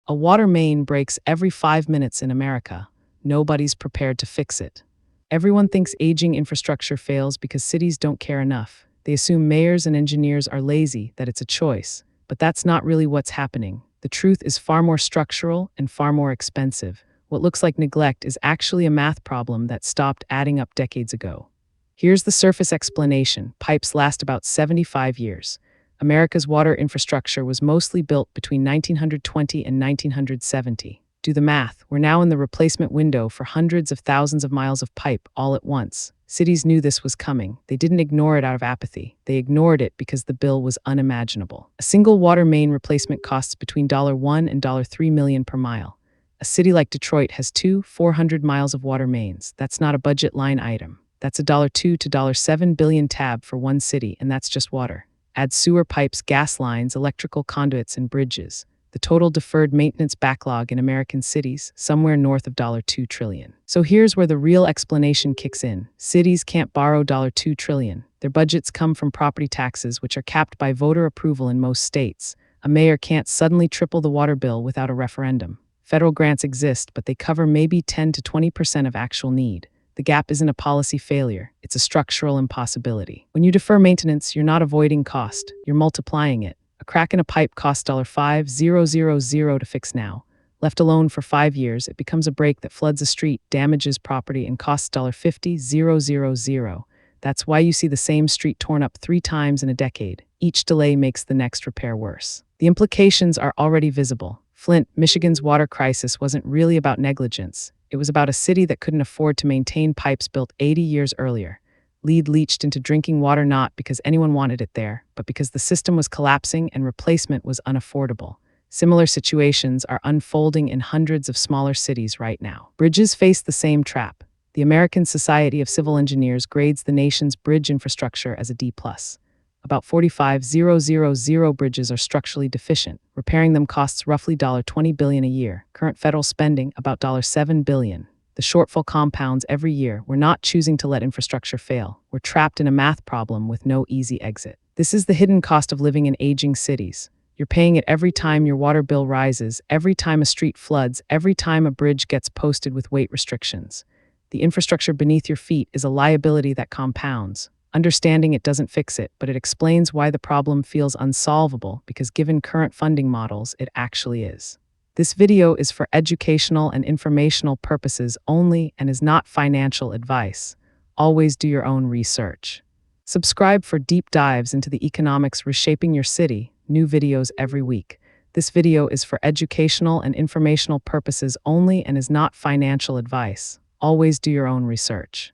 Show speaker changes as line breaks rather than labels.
A water main breaks every 5 minutes in America. Nobody's prepared to fix it. Everyone thinks aging infrastructure fails because cities don't care enough. They assume mayors and engineers are lazy, that it's a choice. But that's not really what's happening. The truth is far more structural and far more expensive. What looks like neglect is actually a math problem that stopped adding up decades ago. Here's the surface explanation. Pipes last about 75 years. America's water infrastructure was mostly built between 1920 and 1970. Do the math. We're now in the replacement window for hundreds of thousands of miles of pipe all at once. Cities knew this was coming. They didn't ignore it out of apathy. They ignored it because the bill was unimaginable. A single water main replacement costs between $1 and $3 million per mile. A city like Detroit has 400 miles of water mains. That's not a budget line item. That's a $2 to $7 billion tab for one city, and that's just water. Add sewer pipes, gas lines, electrical conduits, and bridges. The total deferred maintenance backlog in American cities, somewhere north of $2 trillion. So here's where the real explanation kicks in. Cities can't borrow $2 trillion. Their budgets come from property taxes, which are capped by voter approval in most states. A mayor can't suddenly triple the water bill without a referendum. Federal grants exist, but they cover maybe 10 to 20% of actual need. The gap isn't a policy failure, it's a structural impossibility. When you defer maintenance, you're not avoiding cost, you're multiplying it. A crack in a pipe costs $5,000 to fix now. Left alone for 5 years, it becomes a break that floods a street, damages property, and costs $50,000. That's why you see the same street torn up 3 times in a decade. Each delay makes the next repair worse. The implications are already visible. Flint, Michigan's water crisis wasn't really about negligence. It was about a city that couldn't afford to maintain pipes built 80 years earlier. Lead leached into drinking water not because anyone wanted it there, but because the system was collapsing and replacement was unaffordable. Similar situations are unfolding in hundreds of smaller cities right now. Bridges face the same trap. The American Society of Civil Engineers grades the nation's bridge infrastructure as a D+. About 45,000 bridges are structurally deficient. Repairing them costs roughly $20 billion a year. Current federal spending, about $7 billion. The shortfall compounds every year. We're not choosing to let infrastructure fail. We're trapped in a math problem with no easy exit. This is the hidden cost of living in aging cities. You're paying it every time your water bill rises, every time a street floods, every time a bridge gets posted with weight restrictions. The infrastructure beneath your feet is a liability that compounds. Understanding it doesn't fix it, but it explains why the problem feels unsolvable, because given current funding models, it actually is. This video is for educational and informational purposes only and is not financial advice. Always do your own research. Subscribe for deep dives into the economics reshaping your city, new videos every week. This video is for educational and informational purposes only and is not financial advice. Always do your own research.